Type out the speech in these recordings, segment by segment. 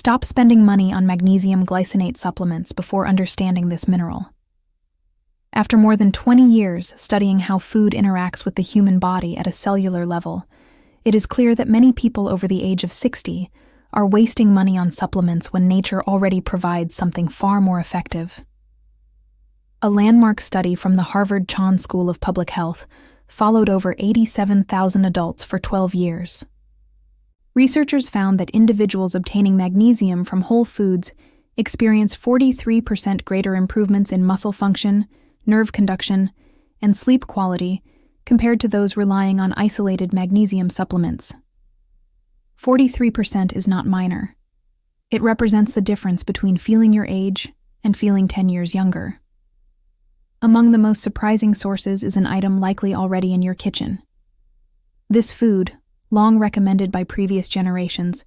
Stop spending money on magnesium glycinate supplements before understanding this mineral. After more than 20 years studying how food interacts with the human body at a cellular level, it is clear that many people over the age of 60 are wasting money on supplements when nature already provides something far more effective. A landmark study from the Harvard Chan School of Public Health followed over 87,000 adults for 12 years. Researchers found that individuals obtaining magnesium from whole foods experience 43% greater improvements in muscle function, nerve conduction, and sleep quality compared to those relying on isolated magnesium supplements. 43% is not minor. It represents the difference between feeling your age and feeling 10 years younger. Among the most surprising sources is an item likely already in your kitchen. This food, long recommended by previous generations,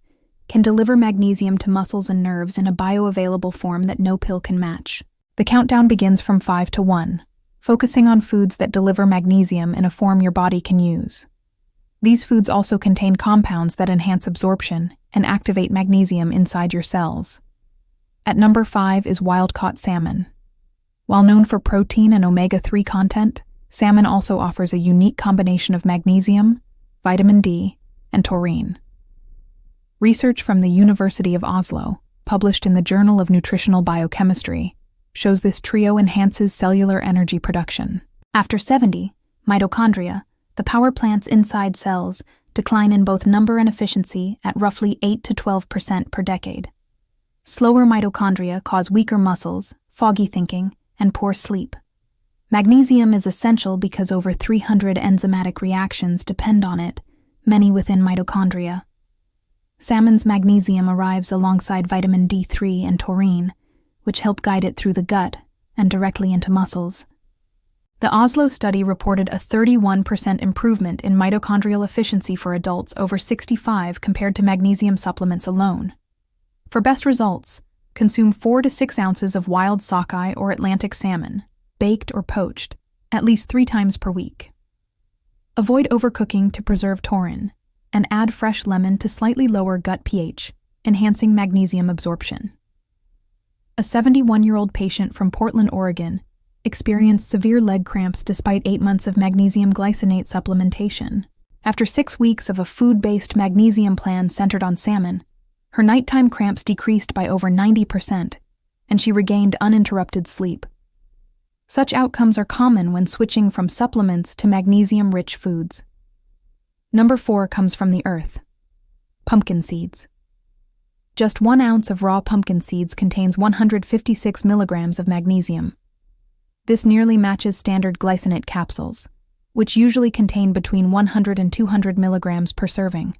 can deliver magnesium to muscles and nerves in a bioavailable form that no pill can match. The countdown begins from 5 to 1, focusing on foods that deliver magnesium in a form your body can use. These foods also contain compounds that enhance absorption and activate magnesium inside your cells. At number 5 is wild-caught salmon. While known for protein and omega-3 content, salmon also offers a unique combination of magnesium, vitamin D, and taurine. Research from the University of Oslo, published in the Journal of Nutritional Biochemistry, shows this trio enhances cellular energy production. After 70, mitochondria, the power plants inside cells, decline in both number and efficiency at roughly 8 to 12% per decade. Slower mitochondria cause weaker muscles, foggy thinking, and poor sleep. Magnesium is essential because over 300 enzymatic reactions depend on it, many within mitochondria. Salmon's magnesium arrives alongside vitamin D3 and taurine, which help guide it through the gut and directly into muscles. The Oslo study reported a 31% improvement in mitochondrial efficiency for adults over 65 compared to magnesium supplements alone. For best results, consume 4 to 6 ounces of wild sockeye or Atlantic salmon, baked or poached, at least 3 times per week. Avoid overcooking to preserve taurine, and add fresh lemon to slightly lower gut pH, enhancing magnesium absorption. A 71-year-old patient from Portland, Oregon, experienced severe leg cramps despite 8 months of magnesium glycinate supplementation. After 6 weeks of a food-based magnesium plan centered on salmon, her nighttime cramps decreased by over 90%, and she regained uninterrupted sleep. Such outcomes are common when switching from supplements to magnesium-rich foods. Number 4 comes from the earth. Pumpkin seeds. Just 1 ounce of raw pumpkin seeds contains 156 milligrams of magnesium. This nearly matches standard glycinate capsules, which usually contain between 100 and 200 milligrams per serving.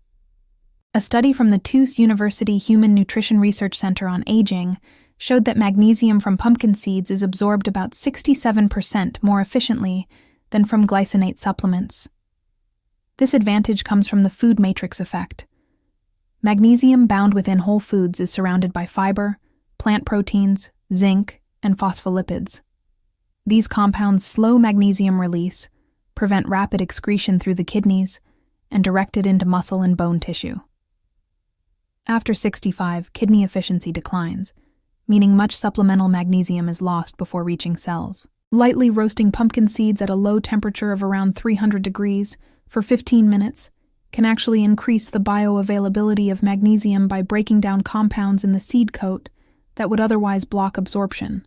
A study from the Tufts University Human Nutrition Research Center on Aging showed that magnesium from pumpkin seeds is absorbed about 67% more efficiently than from glycinate supplements. This advantage comes from the food matrix effect. Magnesium bound within whole foods is surrounded by fiber, plant proteins, zinc, and phospholipids. These compounds slow magnesium release, prevent rapid excretion through the kidneys, and direct it into muscle and bone tissue. After 65, kidney efficiency declines, meaning much supplemental magnesium is lost before reaching cells. Lightly roasting pumpkin seeds at a low temperature of around 300 degrees for 15 minutes can actually increase the bioavailability of magnesium by breaking down compounds in the seed coat that would otherwise block absorption.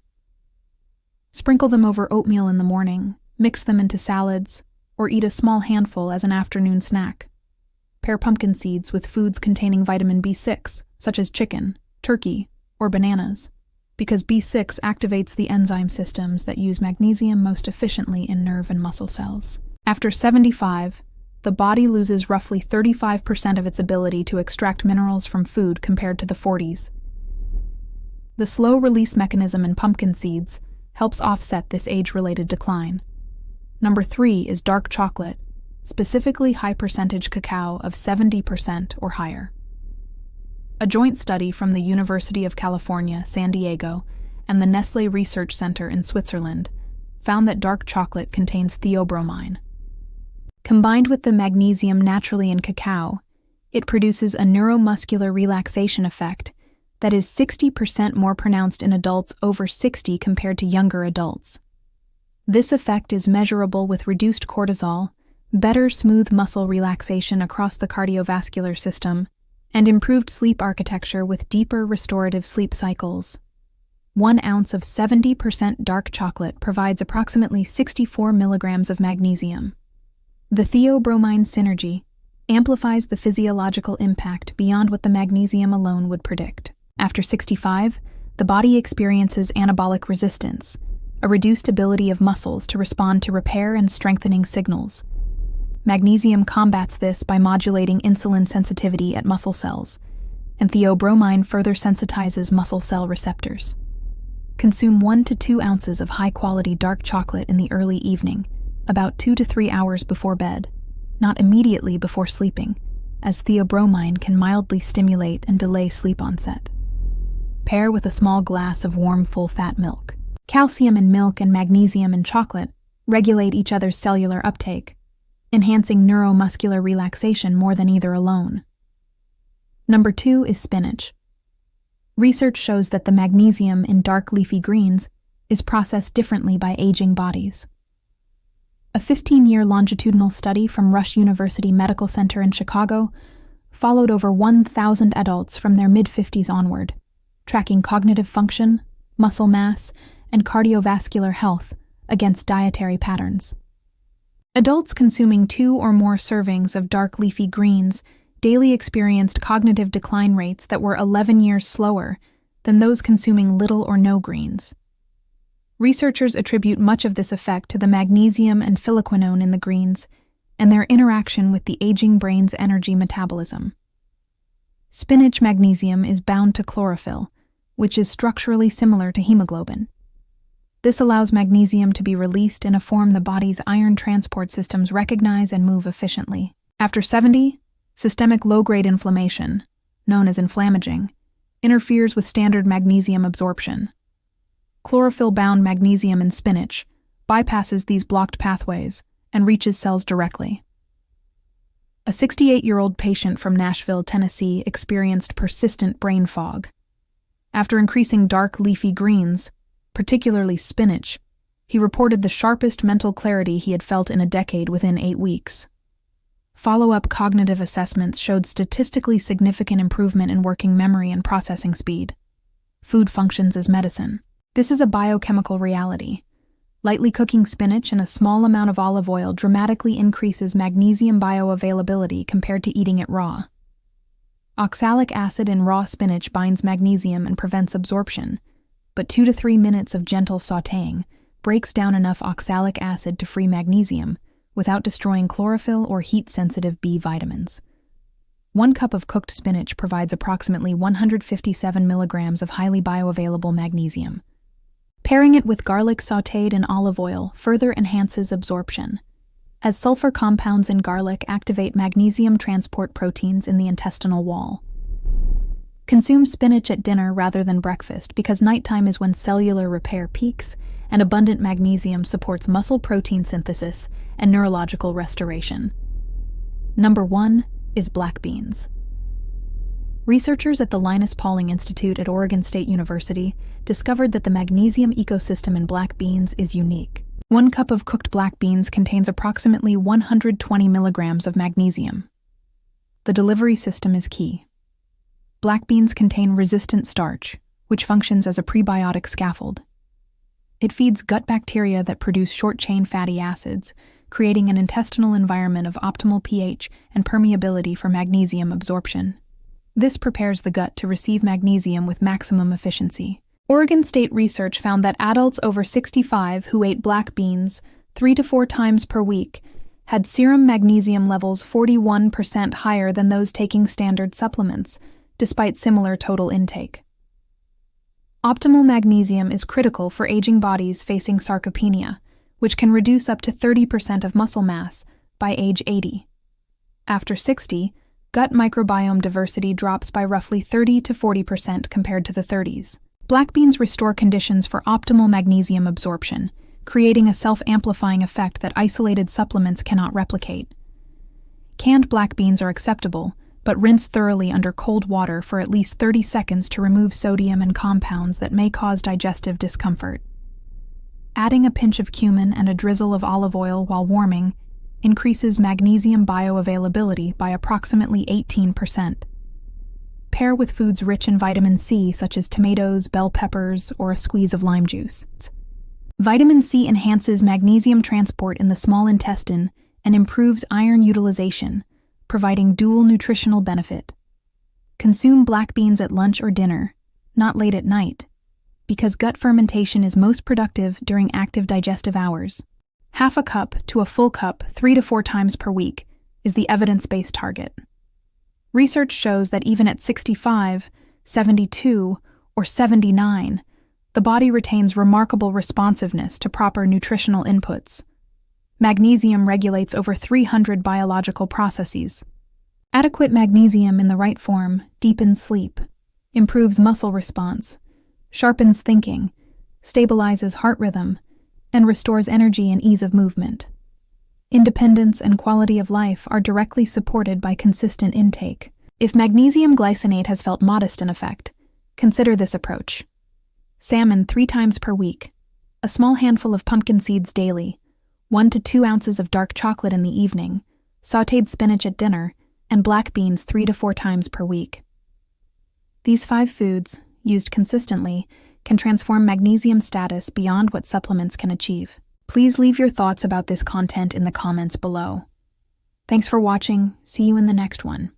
Sprinkle them over oatmeal in the morning, mix them into salads, or eat a small handful as an afternoon snack. Pair pumpkin seeds with foods containing vitamin B6, such as chicken, turkey, or bananas, because B6 activates the enzyme systems that use magnesium most efficiently in nerve and muscle cells. After 75, the body loses roughly 35% of its ability to extract minerals from food compared to the 40s. The slow release mechanism in pumpkin seeds helps offset this age-related decline. Number 3 is dark chocolate, specifically high-percentage cacao of 70% or higher. A joint study from the University of California, San Diego, and the Nestlé Research Center in Switzerland found that dark chocolate contains theobromine. Combined with the magnesium naturally in cacao, it produces a neuromuscular relaxation effect that is 60% more pronounced in adults over 60 compared to younger adults. This effect is measurable with reduced cortisol, better smooth muscle relaxation across the cardiovascular system, and improved sleep architecture with deeper restorative sleep cycles. 1 ounce of 70% dark chocolate provides approximately 64 milligrams of magnesium. The theobromine synergy amplifies the physiological impact beyond what the magnesium alone would predict. After 65, the body experiences anabolic resistance, a reduced ability of muscles to respond to repair and strengthening signals. Magnesium combats this by modulating insulin sensitivity at muscle cells, and theobromine further sensitizes muscle cell receptors. Consume 1 to 2 ounces of high-quality dark chocolate in the early evening, about 2 to 3 hours before bed, not immediately before sleeping, as theobromine can mildly stimulate and delay sleep onset. Pair with a small glass of warm, full-fat milk. Calcium in milk and magnesium in chocolate regulate each other's cellular uptake, enhancing neuromuscular relaxation more than either alone. Number 2 is spinach. Research shows that the magnesium in dark leafy greens is processed differently by aging bodies. A 15-year longitudinal study from Rush University Medical Center in Chicago followed over 1,000 adults from their mid-50s onward, tracking cognitive function, muscle mass, and cardiovascular health against dietary patterns. Adults consuming 2 or more servings of dark leafy greens daily experienced cognitive decline rates that were 11 years slower than those consuming little or no greens. Researchers attribute much of this effect to the magnesium and phylloquinone in the greens and their interaction with the aging brain's energy metabolism. Spinach magnesium is bound to chlorophyll, which is structurally similar to hemoglobin. This allows magnesium to be released in a form the body's iron transport systems recognize and move efficiently. After 70, systemic low-grade inflammation, known as inflammaging, interferes with standard magnesium absorption. Chlorophyll-bound magnesium in spinach bypasses these blocked pathways and reaches cells directly. A 68-year-old patient from Nashville, Tennessee, experienced persistent brain fog. After increasing dark leafy greens, particularly spinach, he reported the sharpest mental clarity he had felt in a decade within 8 weeks. Follow-up cognitive assessments showed statistically significant improvement in working memory and processing speed. Food functions as medicine. This is a biochemical reality. Lightly cooking spinach in a small amount of olive oil dramatically increases magnesium bioavailability compared to eating it raw. Oxalic acid in raw spinach binds magnesium and prevents absorption, but 2 to 3 minutes of gentle sautéing breaks down enough oxalic acid to free magnesium without destroying chlorophyll or heat-sensitive B vitamins. 1 cup of cooked spinach provides approximately 157 milligrams of highly bioavailable magnesium. Pairing it with garlic sautéed in olive oil further enhances absorption, as sulfur compounds in garlic activate magnesium transport proteins in the intestinal wall. Consume spinach at dinner rather than breakfast because nighttime is when cellular repair peaks and abundant magnesium supports muscle protein synthesis and neurological restoration. Number 1 is black beans. Researchers at the Linus Pauling Institute at Oregon State University discovered that the magnesium ecosystem in black beans is unique. 1 cup of cooked black beans contains approximately 120 milligrams of magnesium. The delivery system is key. Black beans contain resistant starch, which functions as a prebiotic scaffold. It feeds gut bacteria that produce short-chain fatty acids, creating an intestinal environment of optimal pH and permeability for magnesium absorption. This prepares the gut to receive magnesium with maximum efficiency. Oregon State research found that adults over 65 who ate black beans 3 to 4 times per week had serum magnesium levels 41% higher than those taking standard supplements, despite similar total intake. Optimal magnesium is critical for aging bodies facing sarcopenia, which can reduce up to 30% of muscle mass by age 80. After 60, gut microbiome diversity drops by roughly 30 to 40% compared to the 30s. Black beans restore conditions for optimal magnesium absorption, creating a self-amplifying effect that isolated supplements cannot replicate. Canned black beans are acceptable, but rinse thoroughly under cold water for at least 30 seconds to remove sodium and compounds that may cause digestive discomfort. Adding a pinch of cumin and a drizzle of olive oil while warming increases magnesium bioavailability by approximately 18%. Pair with foods rich in vitamin C, such as tomatoes, bell peppers, or a squeeze of lime juice. Vitamin C enhances magnesium transport in the small intestine and improves iron utilization, providing dual nutritional benefit. Consume black beans at lunch or dinner, not late at night, because gut fermentation is most productive during active digestive hours. Half a cup to a full cup 3 to 4 times per week is the evidence-based target. Research shows that even at 65, 72, or 79, the body retains remarkable responsiveness to proper nutritional inputs. Magnesium regulates over 300 biological processes. Adequate magnesium in the right form deepens sleep, improves muscle response, sharpens thinking, stabilizes heart rhythm, and restores energy and ease of movement. Independence and quality of life are directly supported by consistent intake. If magnesium glycinate has felt modest in effect, consider this approach. Salmon 3 times per week, a small handful of pumpkin seeds daily, 1 to 2 ounces of dark chocolate in the evening, sautéed spinach at dinner, and black beans 3 to 4 times per week. These 5 foods, used consistently, can transform magnesium status beyond what supplements can achieve. Please leave your thoughts about this content in the comments below. Thanks for watching. See you in the next one.